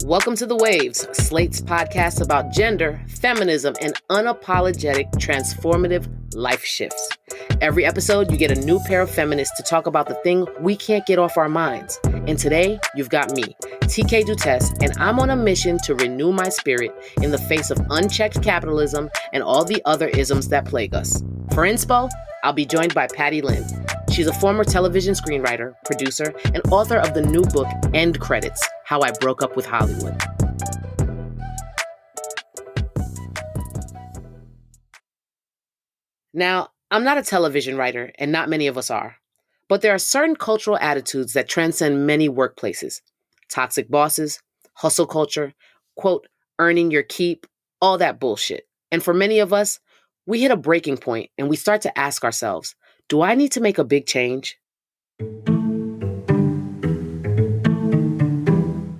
Welcome to The Waves, Slate's podcast about gender, feminism, and unapologetic transformative life shifts. Every episode, you get a new pair of feminists to talk about the thing we can't get off our minds. And today, you've got me, TK Dutes, and I'm on a mission to renew my spirit in the face of unchecked capitalism and all the other isms that plague us. For inspo, I'll be joined by Patty Lin. She's a former television screenwriter, producer, and author of the new book, End Credits: How I Broke Up with Hollywood. Now, I'm not a television writer, and not many of us are. But there are certain cultural attitudes that transcend many workplaces. Toxic bosses, hustle culture, quote, earning your keep, all that bullshit. And for many of us, we hit a breaking point and we start to ask ourselves, do I need to make a big change?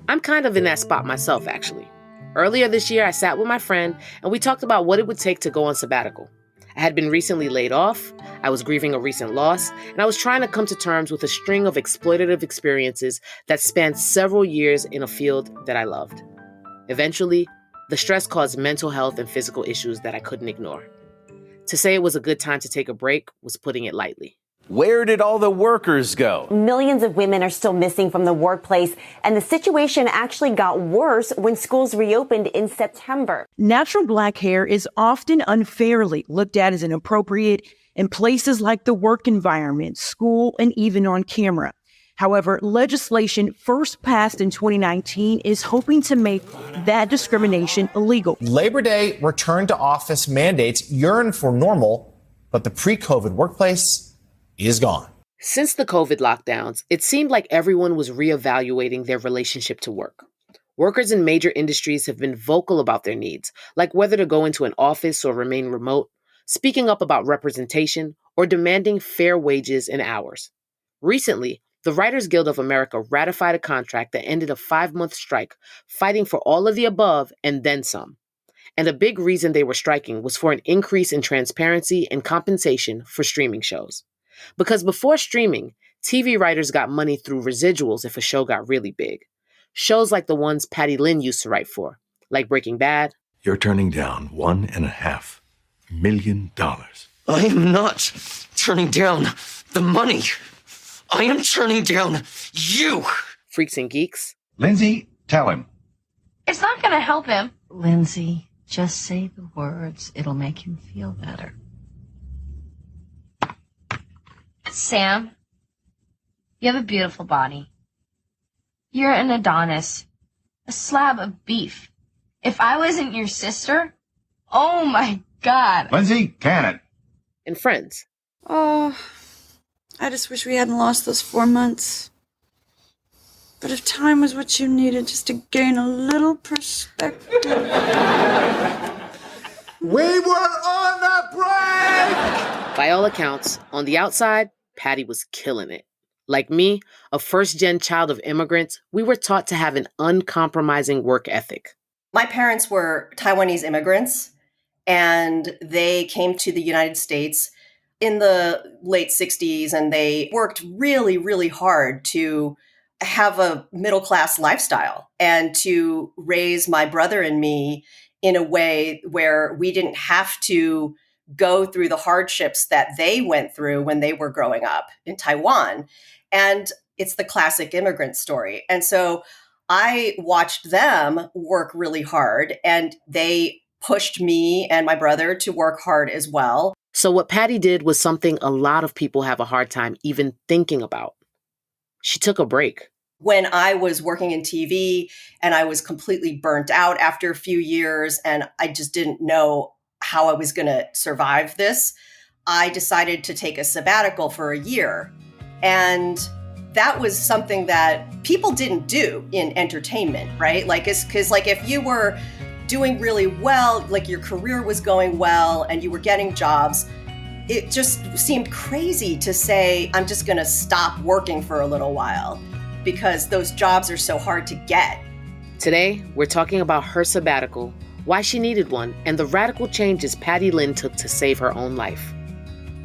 I'm kind of in that spot myself, actually. Earlier this year, I sat with my friend and we talked about what it would take to go on sabbatical. I had been recently laid off, I was grieving a recent loss, and I was trying to come to terms with a string of exploitative experiences that spanned several years in a field that I loved. Eventually, the stress caused mental health and physical issues that I couldn't ignore. To say it was a good time to take a break was putting it lightly. Where did all the workers go? Millions of women are still missing from the workplace, and the situation actually got worse when schools reopened in September. Natural black hair is often unfairly looked at as inappropriate in places like the work environment, school, and even on camera. However, legislation first passed in 2019 is hoping to make that discrimination illegal. Labor Day return to office mandates yearn for normal, but the pre-COVID workplace is gone. Since the COVID lockdowns, it seemed like everyone was reevaluating their relationship to work. Workers in major industries have been vocal about their needs, like whether to go into an office or remain remote, speaking up about representation, or demanding fair wages and hours. Recently, the Writers Guild of America ratified a contract that ended a 5-month strike, fighting for all of the above and then some. And a big reason they were striking was for an increase in transparency and compensation for streaming shows. Because before streaming, TV writers got money through residuals if a show got really big. Shows like the ones Patty Lin used to write for, like Breaking Bad. You're turning down $1.5 million. I am not turning down the money. I am turning down you. Freaks and Geeks. Lindsay, tell him. It's not going to help him. Lindsay, just say the words. It'll make him feel better. Sam, you have a beautiful body. You're an Adonis, a slab of beef. If I wasn't your sister, oh my God. Lindsay, can it? And Friends. Oh, I just wish we hadn't lost those 4 months. But if time was what you needed just to gain a little perspective. We were on a break! By all accounts, on the outside, Patty was killing it. Like me, a first-gen child of immigrants, we were taught to have an uncompromising work ethic. My parents were Taiwanese immigrants, and they came to the United States in the late 60s, and they worked really, really hard to have a middle-class lifestyle and to raise my brother and me in a way where we didn't have to go through the hardships that they went through when they were growing up in Taiwan. And it's the classic immigrant story. And so I watched them work really hard, and they pushed me and my brother to work hard as well. So what Patty did was something a lot of people have a hard time even thinking about. She took a break. When I was working in TV and I was completely burnt out after a few years and I just didn't know how I was going to survive this, I decided to take a sabbatical for a year. And that was something that people didn't do in entertainment, right? Because if you were doing really well, like your career was going well and you were getting jobs, it just seemed crazy to say, I'm just going to stop working for a little while because those jobs are so hard to get. Today, we're talking about her sabbatical, why she needed one, and the radical changes Patty Lin took to save her own life.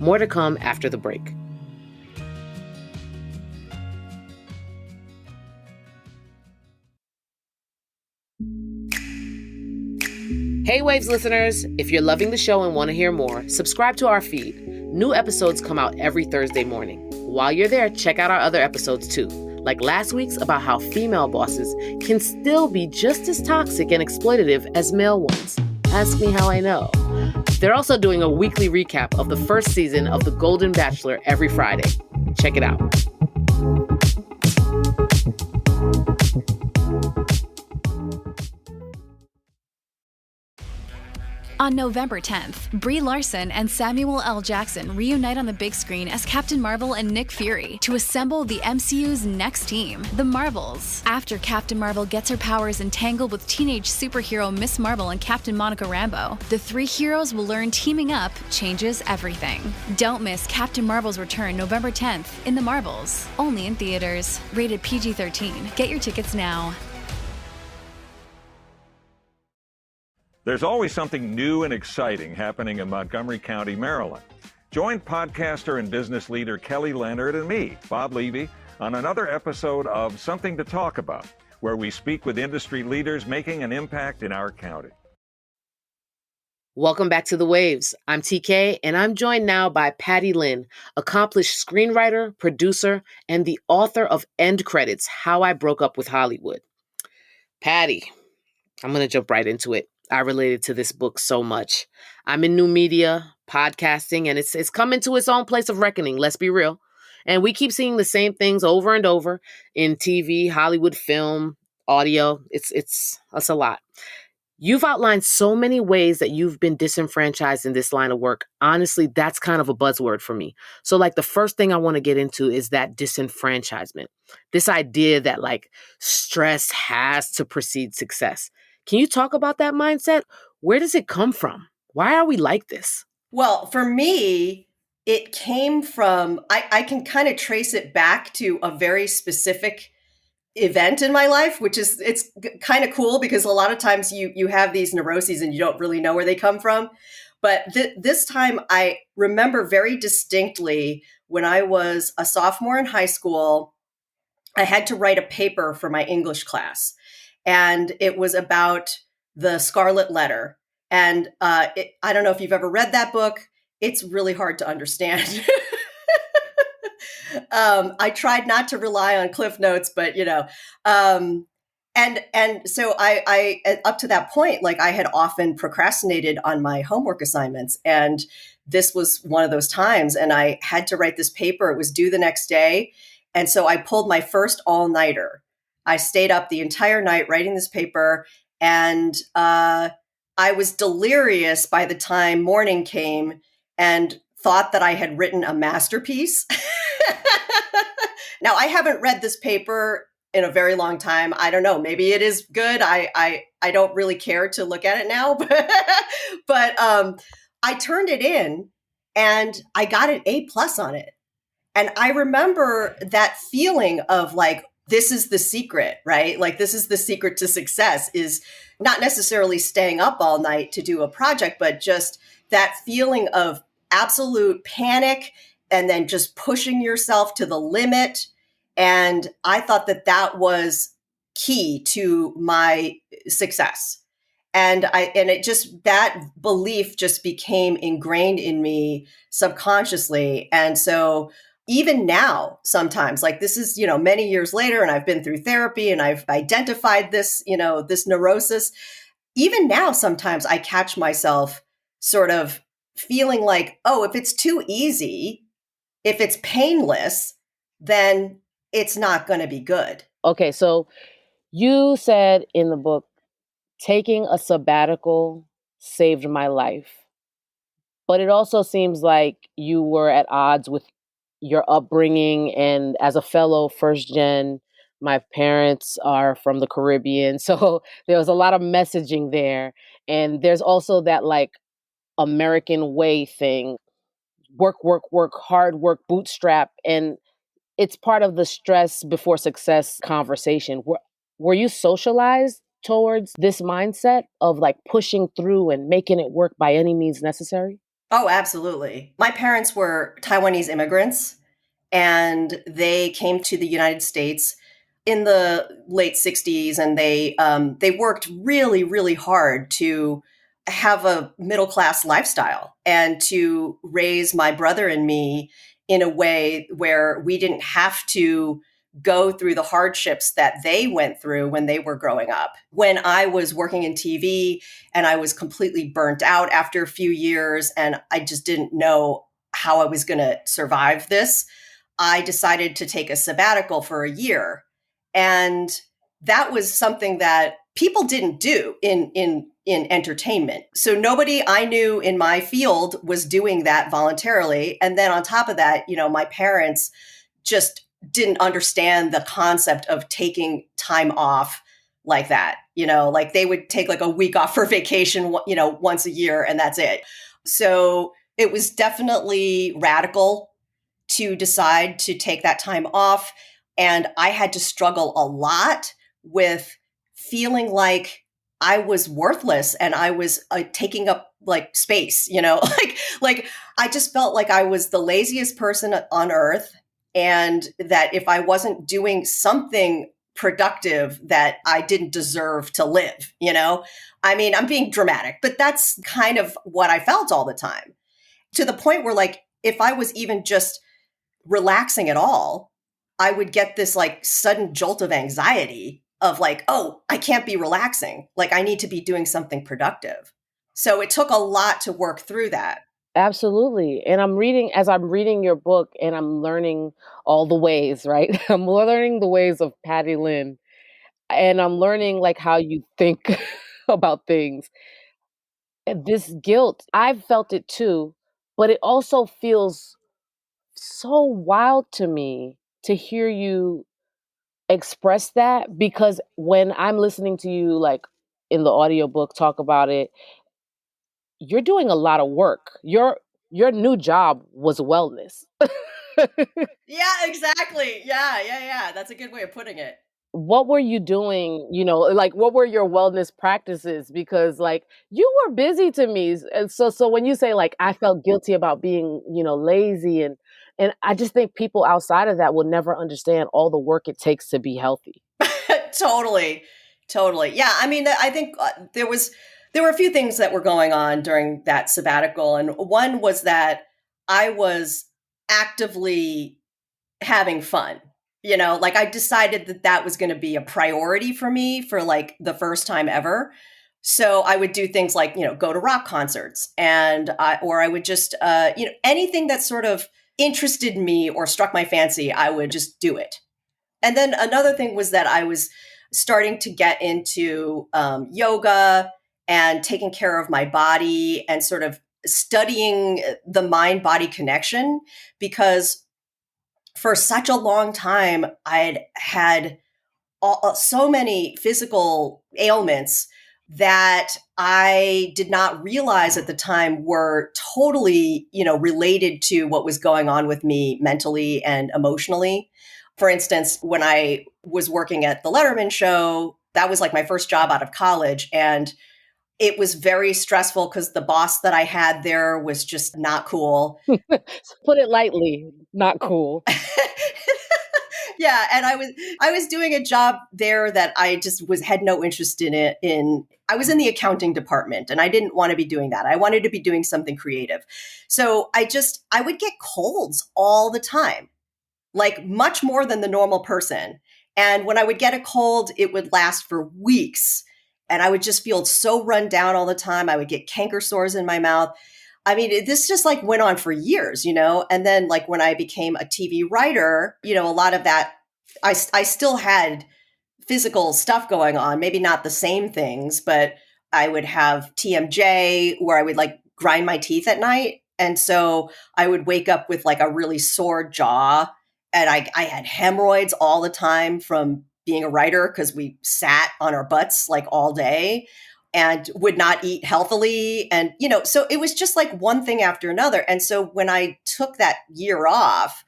More to come after the break. Hey Waves listeners, if you're loving the show and want to hear more, subscribe to our feed. New episodes come out every Thursday morning. While you're there, check out our other episodes too, like last week's about how female bosses can still be just as toxic and exploitative as male ones. Ask me how I know. They're also doing a weekly recap of the first season of The Golden Bachelor every Friday. Check it out. On November 10th, Brie Larson and Samuel L. Jackson reunite on the big screen as Captain Marvel and Nick Fury to assemble the MCU's next team, the Marvels. After Captain Marvel gets her powers entangled with teenage superhero Miss Marvel and Captain Monica Rambeau, the three heroes will learn teaming up changes everything. Don't miss Captain Marvel's return November 10th in the Marvels, only in theaters. Rated PG-13. Get your tickets now. There's always something new and exciting happening in Montgomery County, Maryland. Join podcaster and business leader Kelly Leonard and me, Bob Levy, on another episode of Something to Talk About, where we speak with industry leaders making an impact in our county. Welcome back to The Waves. I'm TK, and I'm joined now by Patty Lin, accomplished screenwriter, producer, and the author of End Credits, How I Broke Up with Hollywood. Patty, I'm going to jump right into it. I related to this book so much. I'm in new media, podcasting, and it's coming to its own place of reckoning, let's be real. And we keep seeing the same things over and over in TV, Hollywood, film, audio. It's a lot. You've outlined so many ways that you've been disenfranchised in this line of work. Honestly, that's kind of a buzzword for me. So the first thing I want to get into is that disenfranchisement. This idea that stress has to precede success. Can you talk about that mindset? Where does it come from? Why are we like this? Well, for me, it came from, I can kind of trace it back to a very specific event in my life, which is, it's kind of cool because a lot of times you have these neuroses and you don't really know where they come from. But this time I remember very distinctly when I was a sophomore in high school, I had to write a paper for my English class. And it was about the Scarlet Letter. And I don't know if you've ever read that book. It's really hard to understand. I tried not to rely on Cliff Notes, but and so I up to that point, I had often procrastinated on my homework assignments, and this was one of those times. And I had to write this paper. It was due the next day, and so I pulled my first all-nighter. I stayed up the entire night writing this paper, and I was delirious by the time morning came and thought that I had written a masterpiece. Now, I haven't read this paper in a very long time. I don't know. Maybe it is good. I don't really care to look at it now, but I turned it in and I got an A+ on it. And I remember that feeling of this is the secret, right? This is the secret to success, is not necessarily staying up all night to do a project, but just that feeling of absolute panic and then just pushing yourself to the limit. And I thought that was key to my success. And that belief just became ingrained in me subconsciously. And so even now, sometimes, this is, many years later, and I've been through therapy and I've identified this, this neurosis. Even now, sometimes I catch myself sort of feeling oh, if it's too easy, if it's painless, then it's not going to be good. Okay, so you said in the book, taking a sabbatical saved my life. But it also seems like you were at odds with your upbringing, and as a fellow first gen, my parents are from the Caribbean, so there was a lot of messaging there. And there's also that American way thing, work, hard work, bootstrap, and it's part of the stress before success conversation. Were you socialized towards this mindset of pushing through and making it work by any means necessary? Oh, absolutely. My parents were Taiwanese immigrants, and they came to the United States in the late 60s, and they worked really, really hard to have a middle class lifestyle and to raise my brother and me in a way where we didn't have to go through the hardships that they went through when they were growing up. When I was working in TV and I was completely burnt out after a few years and I just didn't know how I was going to survive this, I decided to take a sabbatical for a year. And that was something that people didn't do in entertainment. So nobody I knew in my field was doing that voluntarily. And then on top of that, my parents just didn't understand the concept of taking time off like that. Like they would take like a week off for vacation, once a year, and that's it. So it was definitely radical to decide to take that time off. And I had to struggle a lot with feeling like I was worthless and I was taking up like space, like I just felt like I was the laziest person on earth. And that if I wasn't doing something productive, that I didn't deserve to live, I mean, I'm being dramatic, but that's kind of what I felt all the time, to the point where like, if I was even just relaxing at all, I would get this like sudden jolt of anxiety of like, oh, I can't be relaxing. Like I need to be doing something productive. So it took a lot to work through that. Absolutely. And as I'm reading your book and I'm learning all the ways, right? I'm learning the ways of Patty Lin and I'm learning like how you think about things. And this guilt, I've felt it too, but it also feels so wild to me to hear you express that, because when I'm listening to you like in the audiobook talk about it, you're doing a lot of work. Your new job was wellness. Yeah, exactly. Yeah. That's a good way of putting it. What were you doing, like what were your wellness practices? Because like you were busy to me. And so when you say like I felt guilty about being, lazy and I just think people outside of that will never understand all the work it takes to be healthy. Totally. Yeah. I mean, I think there were a few things that were going on during that sabbatical. And one was that I was actively having fun. Like I decided that was going to be a priority for me for like the first time ever. So I would do things like, go to rock concerts or I would just, anything that sort of interested me or struck my fancy, I would just do it. And then another thing was that I was starting to get into yoga and taking care of my body and sort of studying the mind-body connection, because for such a long time, I'd had so many physical ailments that I did not realize at the time were totally, related to what was going on with me mentally and emotionally. For instance, when I was working at the Letterman show, that was like my first job out of college. And it was very stressful because the boss that I had there was just not cool. Put it lightly, not cool. Yeah, and I was doing a job there that I just had no interest in it. I was in the accounting department and I didn't want to be doing that. I wanted to be doing something creative. So I would get colds all the time, like much more than the normal person. And when I would get a cold, it would last for weeks. And I would just feel so run down all the time. I would get canker sores in my mouth. I mean, this just like went on for years, and then like when I became a TV writer, a lot of that, I still had physical stuff going on, maybe not the same things, but I would have TMJ where I would like grind my teeth at night. And so I would wake up with like a really sore jaw, and I had hemorrhoids all the time from being a writer because we sat on our butts like all day and would not eat healthily. And, so it was just like one thing after another. And so when I took that year off,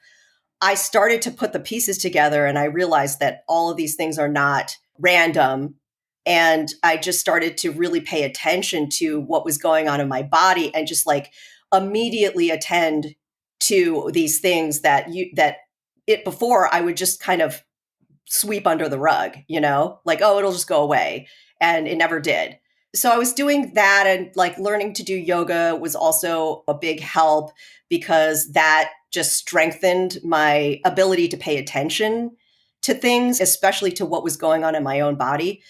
I started to put the pieces together and I realized that all of these things are not random. And I just started to really pay attention to what was going on in my body and just like immediately attend to these things that before I would just kind of sweep under the rug, like, oh, it'll just go away. And it never did. So I was doing that, and like learning to do yoga was also a big help because that just strengthened my ability to pay attention to things, especially to what was going on in my own body.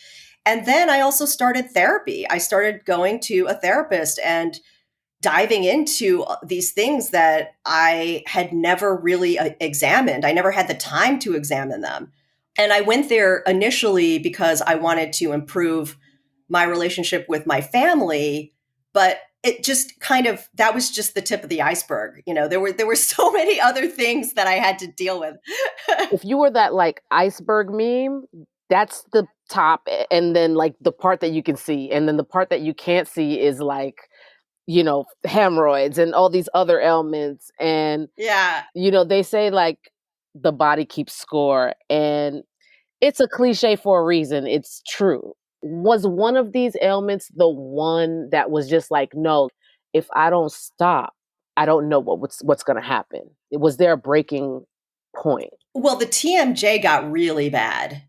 And then I also started therapy. I started going to a therapist and diving into these things that I had never really examined. I never had the time to examine them. And I went there initially because I wanted to improve my relationship with my family, but it just kind of, that was just the tip of the iceberg. You know, there were so many other things that I had to deal with. If you were that like iceberg meme, that's the top, and then like the part that you can see, and then the part that you can't see is like, you know, hemorrhoids and all these other ailments. And yeah, you know, they say like the body keeps score, and it's a cliche for a reason. It's true. Was one of these ailments the one that was just like, no, if I don't stop, I don't know what's going to happen? Was there a breaking point? Well, the TMJ got really bad.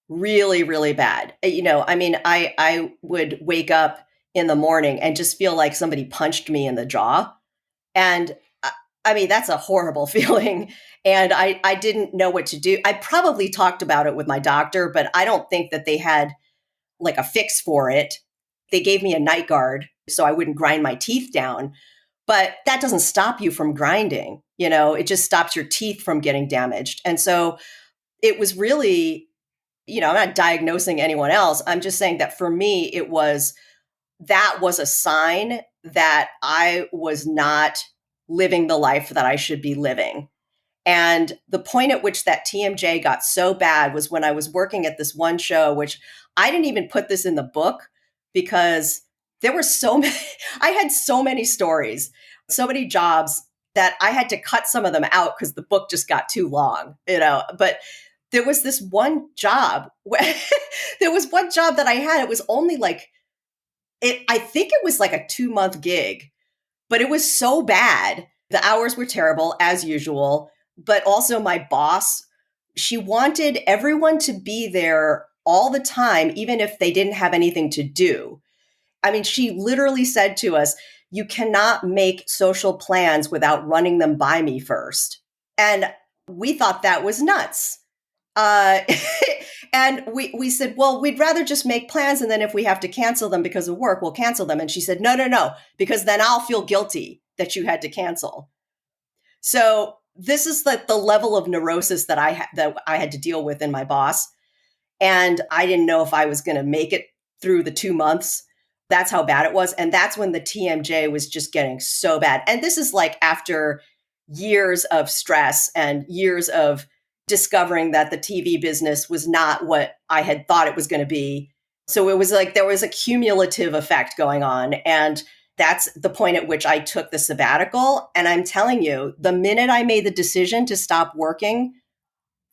Really, really bad. You know, I mean, I would wake up in the morning and just feel like somebody punched me in the jaw. And I mean, that's a horrible feeling. And I didn't know what to do. I probably talked about it with my doctor, but I don't think that they had like a fix for it. They gave me a night guard so I wouldn't grind my teeth down. But that doesn't stop you from grinding. You know, it just stops your teeth from getting damaged. And so it was really, you know, I'm not diagnosing anyone else. I'm just saying that for me, that was a sign that I was not living the life that I should be living. And the point at which that TMJ got so bad was when I was working at this one show, which I didn't even put this in the book because there were so many, I had so many stories, so many jobs that I had to cut some of them out because the book just got too long, you know. But there was this one job, there was one job that I had. It was only like, I think it was like a 2-month gig, but it was so bad. The hours were terrible as usual, but also my boss, she wanted everyone to be there all the time, even if they didn't have anything to do. I mean, she literally said to us, you cannot make social plans without running them by me first. And we thought that was nuts. And we said, well, we'd rather just make plans. And then if we have to cancel them because of work, we'll cancel them. And she said, no, because then I'll feel guilty that you had to cancel. So this is like the level of neurosis that I had to deal with in my boss. And I didn't know if I was going to make it through the 2 months. That's how bad it was. And that's when the TMJ was just getting so bad. And this is like after years of stress and years of discovering that the TV business was not what I had thought it was going to be. So it was like there was a cumulative effect going on. And that's the point at which I took the sabbatical. And I'm telling you, the minute I made the decision to stop working,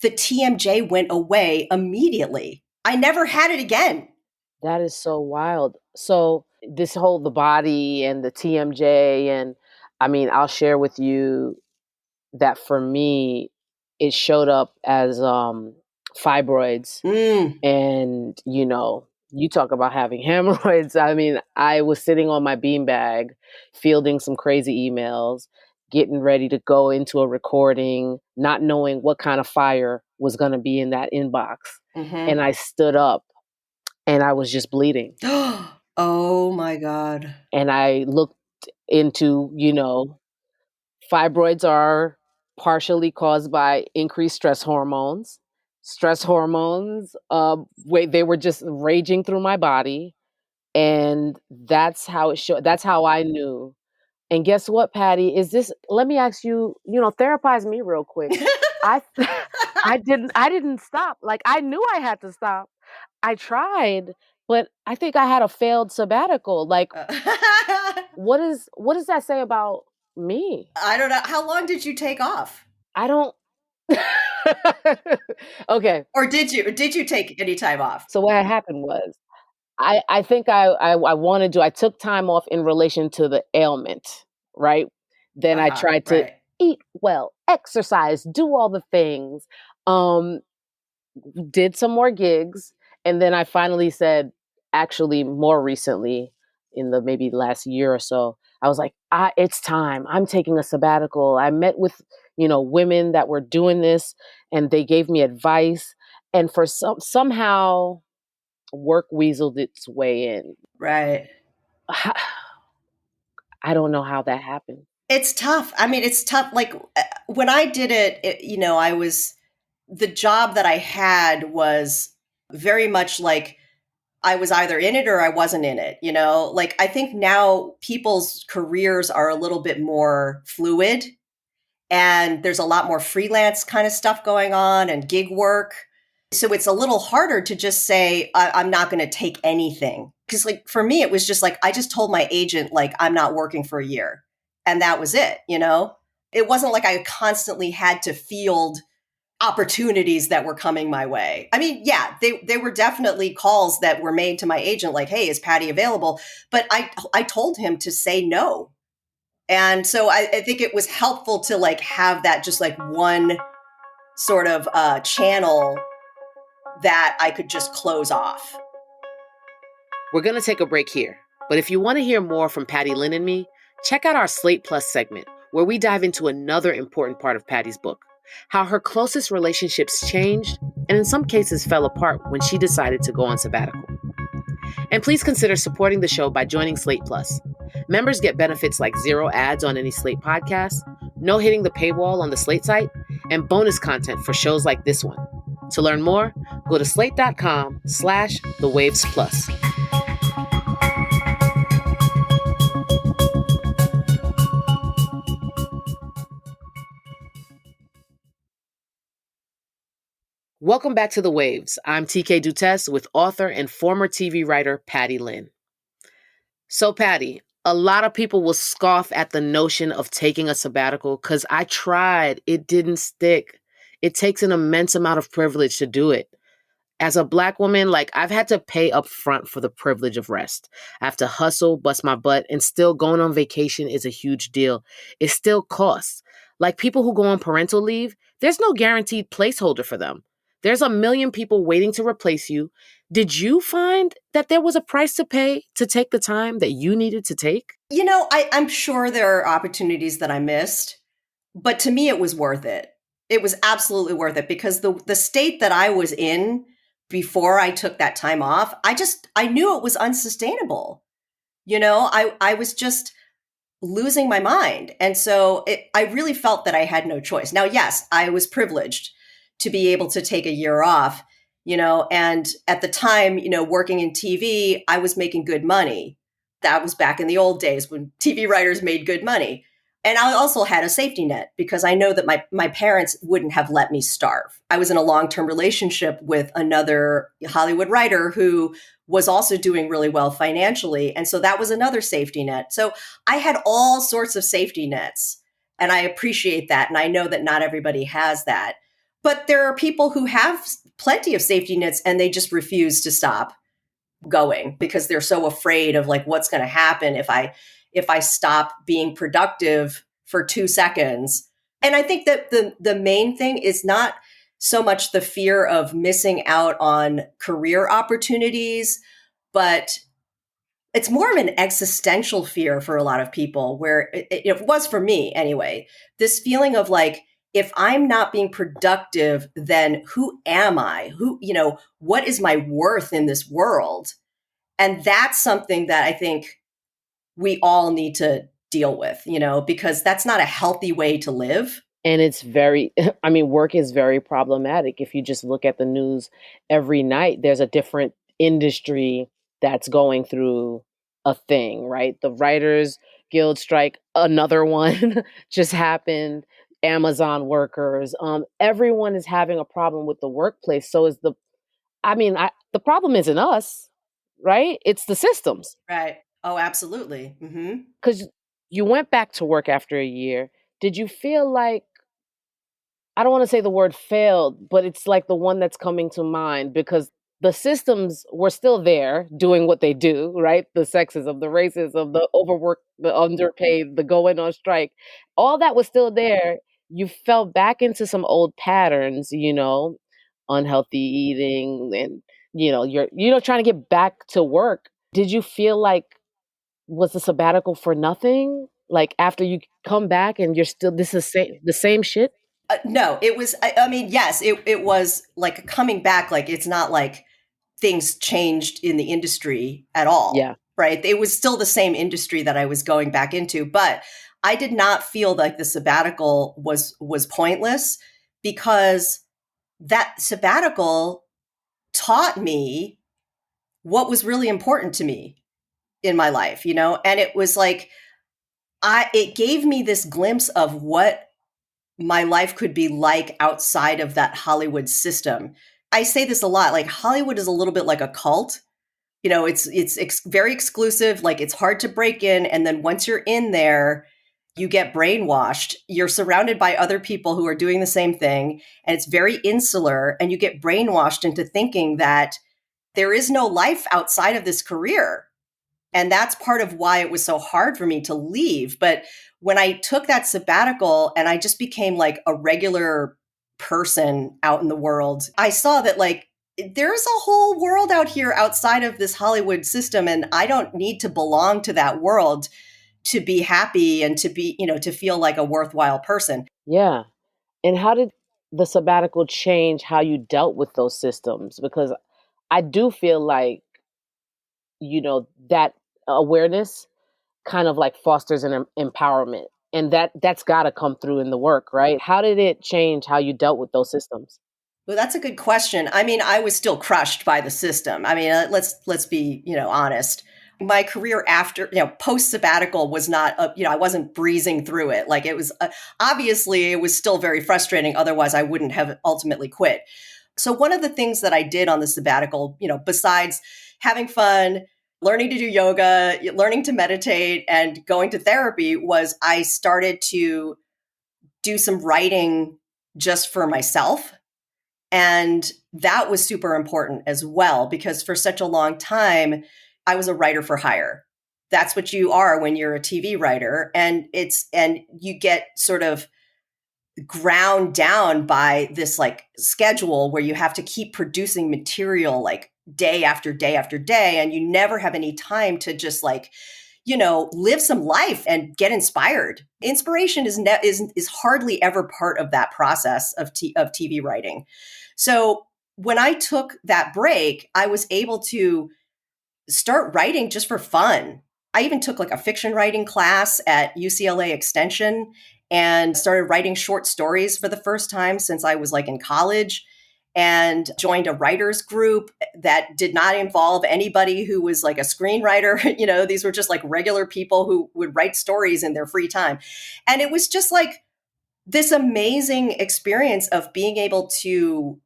the TMJ went away immediately. I never had it again. That is so wild. So this whole the body and the TMJ, and I mean, I'll share with you that for me, it showed up as fibroids. And, you know, you talk about having hemorrhoids. I mean, I was sitting on my beanbag, fielding some crazy emails, getting ready to go into a recording, not knowing what kind of fire was going to be in that inbox. And I stood up and I was just bleeding. Oh my God. And I looked into, you know, fibroids are partially caused by increased stress hormones. Stress hormones, they were just raging through my body. And that's how it showed. That's how I knew. And guess what, Patty? Let me ask you, you know, therapize me real quick. I didn't stop. Like I knew I had to stop. I tried, but I think I had a failed sabbatical. Like what does that say about me? I don't know. How long did you take off? I don't. Okay. Or did you take any time off? So what had happened was, I think I wanted to. I took time off in relation to the ailment, right? Then I tried to eat well, exercise, do all the things. Did some more gigs, and then I finally said, actually more recently, in the maybe last year or so, I was like, it's time. I'm taking a sabbatical. I met with, women that were doing this, and they gave me advice. And for somehow work weaseled its way in. Right. I don't know how that happened. It's tough. I mean, it's tough. Like when I did the job that I had was very much like I was either in it or I wasn't in it, Like I think now people's careers are a little bit more fluid, and there's a lot more freelance kind of stuff going on and gig work. So it's a little harder to just say, I'm not going to take anything. Because like for me, it was just like, I just told my agent, like, I'm not working for a year. And that was it, It wasn't like I constantly had to field opportunities that were coming my way. I mean, yeah, they were definitely calls that were made to my agent, like, hey, is Patty available? But I told him to say no. And so I think it was helpful to like have that just like one sort of channel that I could just close off. We're going to take a break here. But if you want to hear more from Patty Lin and me, check out our Slate Plus segment, where we dive into another important part of Patty's book, how her closest relationships changed and in some cases fell apart when she decided to go on sabbatical. And please consider supporting the show by joining Slate Plus. Members get benefits like 0 ads on any Slate podcast, no hitting the paywall on the Slate site, and bonus content for shows like this one. To learn more, go to slate.com/thewaves plus. Welcome back to The Waves. I'm TK Dutes with author and former TV writer Patty Lin. So Patty, a lot of people will scoff at the notion of taking a sabbatical because I tried. It didn't stick. It takes an immense amount of privilege to do it. As a Black woman, like I've had to pay up front for the privilege of rest. I have to hustle, bust my butt, and still going on vacation is a huge deal. It still costs. Like people who go on parental leave, there's no guaranteed placeholder for them. There's a million people waiting to replace you. Did you find that there was a price to pay to take the time that you needed to take? I'm sure there are opportunities that I missed, but to me, it was worth it. It was absolutely worth it because the state that I was in before I took that time off, I knew it was unsustainable. I was just losing my mind. And so I really felt that I had no choice. Now, yes, I was privileged to be able to take a year off, and at the time, working in TV, I was making good money. That was back in the old days when TV writers made good money. And I also had a safety net because I know that my parents wouldn't have let me starve. I was in a long-term relationship with another Hollywood writer who was also doing really well financially. And so that was another safety net. So I had all sorts of safety nets, and I appreciate that. And I know that not everybody has that. But there are people who have plenty of safety nets and they just refuse to stop going because they're so afraid of like what's going to happen if I stop being productive for 2 seconds. And I think that the main thing is not so much the fear of missing out on career opportunities, but it's more of an existential fear for a lot of people where it was for me anyway, this feeling of like, if I'm not being productive, then who am I? What is my worth in this world? And that's something that I think we all need to deal with, because that's not a healthy way to live. And it's work is very problematic. If you just look at the news every night, there's a different industry that's going through a thing, right? The Writers Guild strike, another one just happened. Amazon workers, everyone is having a problem with the workplace. So the problem isn't us, right? It's the systems. Right. Oh, absolutely. Because you went back to work after a year. Did you feel like, I don't want to say the word failed, but it's like the one that's coming to mind because the systems were still there doing what they do, right? The sexism, the racism, the overwork, the underpaid, the going on strike, all that was still there. You fell back into some old patterns, unhealthy eating and you're trying to get back to work. Did you feel like was the sabbatical for nothing? Like after you come back and you're still this is the same shit? No, it was, I mean, yes, it was like coming back. Like, it's not like things changed in the industry at all, Yeah. right? It was still the same industry that I was going back into, but I did not feel like the sabbatical was pointless, because that sabbatical taught me what was really important to me in my life, and it was like, it gave me this glimpse of what my life could be like outside of that Hollywood system. I say this a lot, like Hollywood is a little bit like a cult. It's very exclusive, like it's hard to break in, and then once you're in there, you get brainwashed. You're surrounded by other people who are doing the same thing, and it's very insular, and you get brainwashed into thinking that there is no life outside of this career. And that's part of why it was so hard for me to leave. But when I took that sabbatical and I just became like a regular person out in the world, I saw that like there's a whole world out here outside of this Hollywood system. And I don't need to belong to that world to be happy and to be, to feel like a worthwhile person. Yeah. And how did the sabbatical change how you dealt with those systems? Because I do feel like, that awareness kind of like fosters an empowerment. And that's got to come through in the work, right? How did it change how you dealt with those systems? Well, that's a good question. I mean, I was still crushed by the system. I mean, let's be, honest. My career after, post sabbatical was not, I wasn't breezing through it. Like it was, obviously it was still very frustrating. Otherwise I wouldn't have ultimately quit. So one of the things that I did on the sabbatical, besides having fun, learning to do yoga, learning to meditate, and going to therapy, was I started to do some writing just for myself. And that was super important as well, because for such a long time, I was a writer for hire. That's what you are when you're a TV writer. And you get sort of ground down by this like schedule where you have to keep producing material like day after day after day. And you never have any time to just like, live some life and get inspired. Inspiration is hardly ever part of that process of TV writing. So when I took that break, I was able to start writing just for fun. I even took like a fiction writing class at UCLA Extension and started writing short stories for the first time since I was like in college, and joined a writers group that did not involve anybody who was like a screenwriter. These were just like regular people who would write stories in their free time. And it was just like this amazing experience of being able to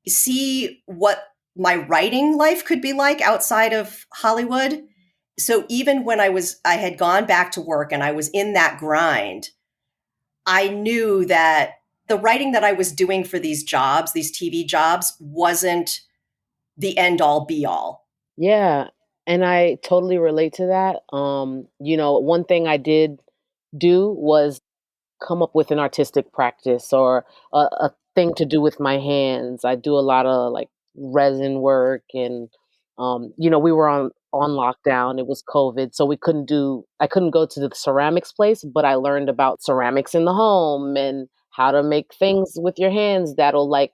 see what my writing life could be like outside of Hollywood. So even when I had gone back to work and I was in that grind, I knew that the writing that I was doing for these jobs, these TV jobs, wasn't the end all be all. Yeah. And I totally relate to that. One thing I did do was come up with an artistic practice or a thing to do with my hands. I do a lot of like resin work, and we were on lockdown. It was COVID, so I couldn't go to the ceramics place, but I learned about ceramics in the home and how to make things with your hands that'll like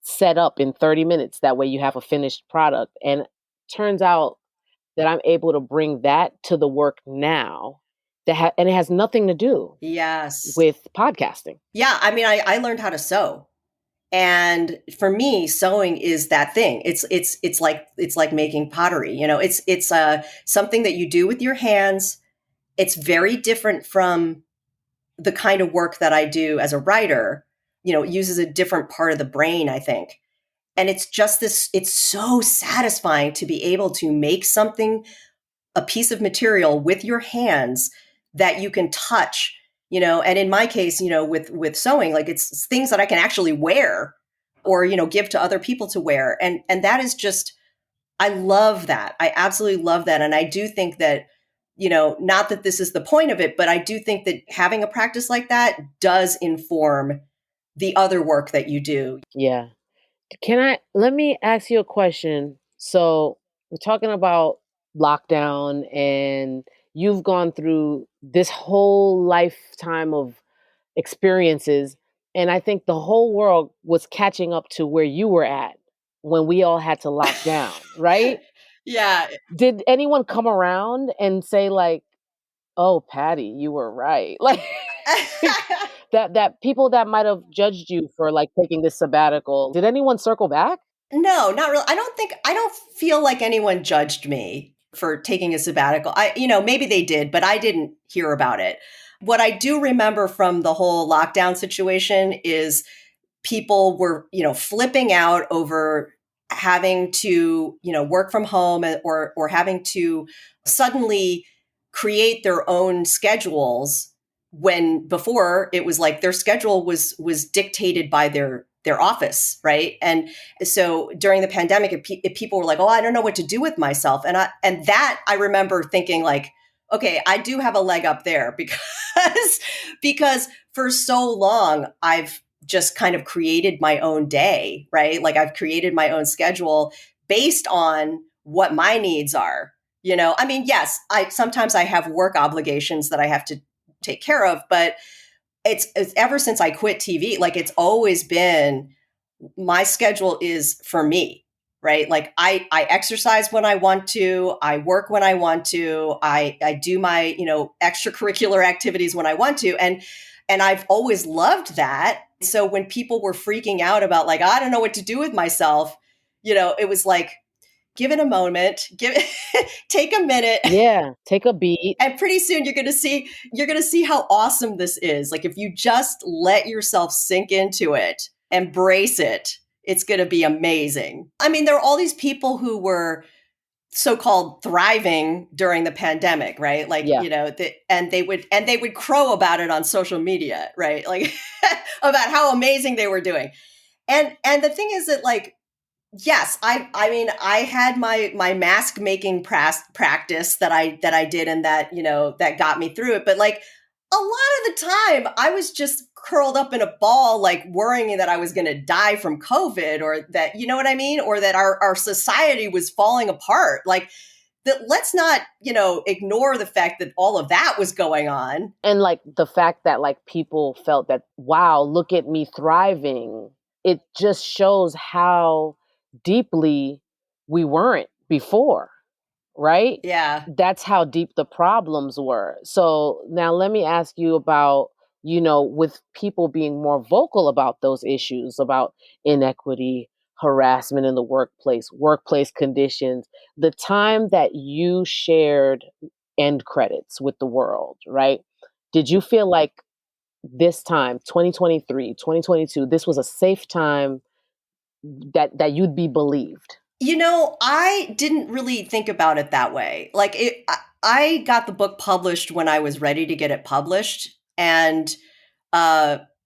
set up in 30 minutes. That way you have a finished product. And turns out that I'm able to bring that to the work now, and it has nothing to do with podcasting. Yeah. I mean, I learned how to sew. And for me, sewing is that thing. It's like making pottery. It's something that you do with your hands. It's very different from the kind of work that I do as a writer. It uses a different part of the brain, I think. And it's just it's so satisfying to be able to make something, a piece of material with your hands that you can touch, and in my case, with sewing, like it's things that I can actually wear or, give to other people to wear. And that is just, I love that. I absolutely love that. And I do think that, not that this is the point of it, but I do think that having a practice like that does inform the other work that you do. Yeah. Let me ask you a question. So we're talking about lockdown, and you've gone through this whole lifetime of experiences. And I think the whole world was catching up to where you were at when we all had to lock down, right? Yeah. Did anyone come around and say like, "Oh, Patty, you were right." Like that people that might have judged you for like taking this sabbatical, did anyone circle back? No, not really. I don't feel like anyone judged me for taking a sabbatical. Maybe they did, but I didn't hear about it. What I do remember from the whole lockdown situation is people were, flipping out over having to, work from home or having to suddenly create their own schedules when before it was like their schedule was dictated by their office, right? And so during the pandemic, if people were like, "Oh, I don't know what to do with myself," and that I remember thinking like, okay, I do have a leg up there because for so long I've just kind of created my own day, right? Like I've created my own schedule based on what my needs are. I mean, yes, I sometimes I have work obligations that I have to take care of, but it's ever since I quit TV, like it's always been my schedule is for me, right? Like I exercise when I want to, I work when I want to, I do my, extracurricular activities when I want to. And I've always loved that. So when people were freaking out about like, I don't know what to do with myself, it was like, give it a moment, take a minute. Yeah, take a beat. And pretty soon you're going to see how awesome this is. Like if you just let yourself sink into it, embrace it, it's going to be amazing. I mean, there are all these people who were so-called thriving during the pandemic, right? Like, Yeah. and they would crow about it on social media, right? Like about how amazing they were doing. And the thing is that like, yes, I mean, I had my mask making practice that I did and that, that got me through it. But like a lot of the time I was just curled up in a ball, like worrying that I was going to die from COVID or that, you know what I mean? Or that our society was falling apart. Like that, let's not, ignore the fact that all of that was going on. And like the fact that like people felt that, wow, look at me thriving. It just shows how deeply we weren't before, right? Yeah. That's how deep the problems were. So now let me ask you about, with people being more vocal about those issues, about inequity, harassment in the workplace conditions, the time that you shared end credits with the world, right? Did you feel like this time, 2023, 2022, this was a safe time that you'd be believed? I didn't really think about it that way. Like I got the book published when I was ready to get it published. And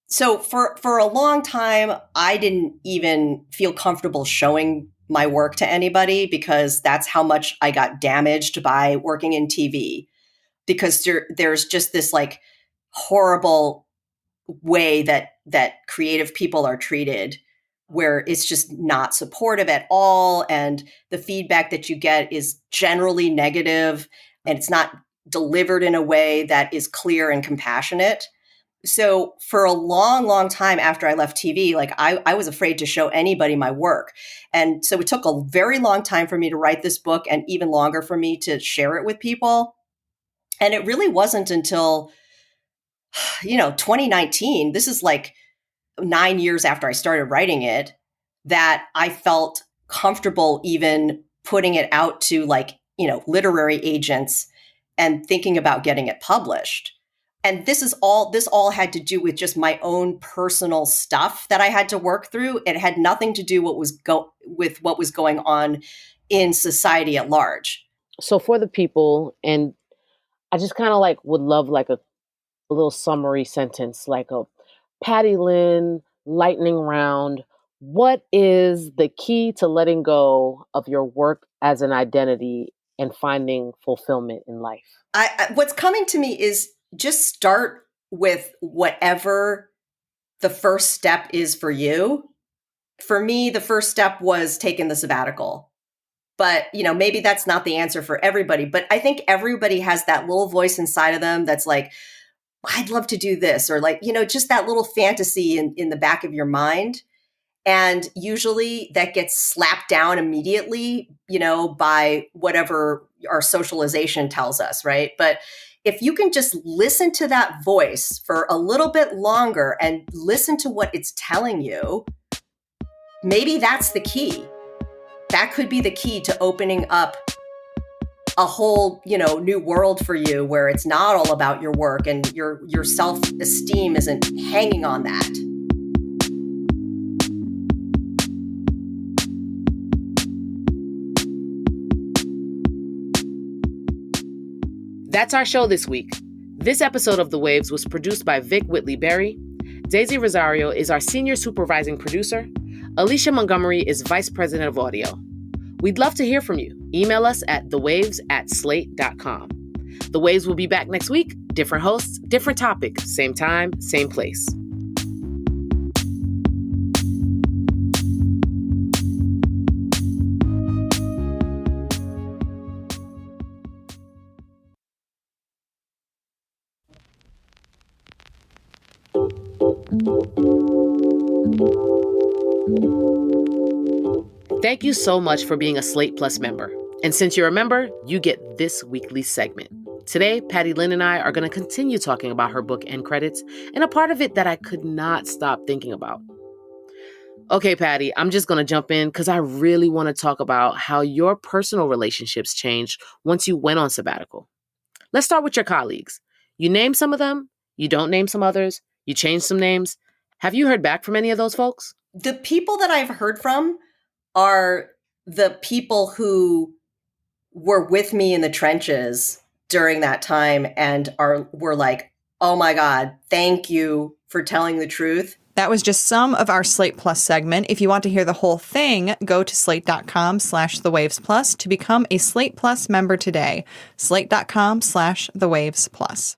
so for a long time, I didn't even feel comfortable showing my work to anybody because that's how much I got damaged by working in TV. Because there's just this like horrible way that creative people are treated where it's just not supportive at all and the feedback that you get is generally negative and it's not delivered in a way that is clear and compassionate. So for a long time after I left TV, like I was afraid to show anybody my work. And so it took a very long time for me to write this book and even longer for me to share it with people. And it really wasn't until 2019, this is like 9 years after I started writing it, that I felt comfortable even putting it out to like, literary agents and thinking about getting it published. And this all had to do with just my own personal stuff that I had to work through. It had nothing to do with what was going on in society at large. So for the people, and I just kind of like would love like a little summary sentence, like a Patty Lin lightning round. What is the key to letting go of your work as an identity and finding fulfillment in life? What's coming to me is just start with whatever the first step is for you. For me, the first step was taking the sabbatical. But, maybe that's not the answer for everybody. But I think everybody has that little voice inside of them that's like, I'd love to do this, or like, just that little fantasy in the back of your mind. And usually that gets slapped down immediately, by whatever our socialization tells us, right? But if you can just listen to that voice for a little bit longer and listen to what it's telling you, maybe that's the key. That could be the key to opening up a whole, new world for you where it's not all about your work and your self-esteem isn't hanging on that. That's our show this week. This episode of The Waves was produced by Vic Whitley-Berry. Daisy Rosario is our senior supervising producer. Alicia Montgomery is vice president of audio. We'd love to hear from you. Email us at thewaves@slate.com. The Waves will be back next week. Different hosts, different topic, same time, same place. Thank you so much for being a Slate Plus member. And since you're a member, you get this weekly segment. Today, Patty Lin and I are going to continue talking about her book End Credits and a part of it that I could not stop thinking about. Okay, Patty, I'm just going to jump in because I really want to talk about how your personal relationships changed once you went on sabbatical. Let's start with your colleagues. You name some of them, you don't name some others, you change some names. Have you heard back from any of those folks? The people that I've heard from are the people who were with me in the trenches during that time and were like, oh my God, thank you for telling the truth. That was just some of our Slate Plus segment. If you want to hear the whole thing, go to slate.com/thewavesplus to become a Slate Plus member today. Slate.com/thewavesplus.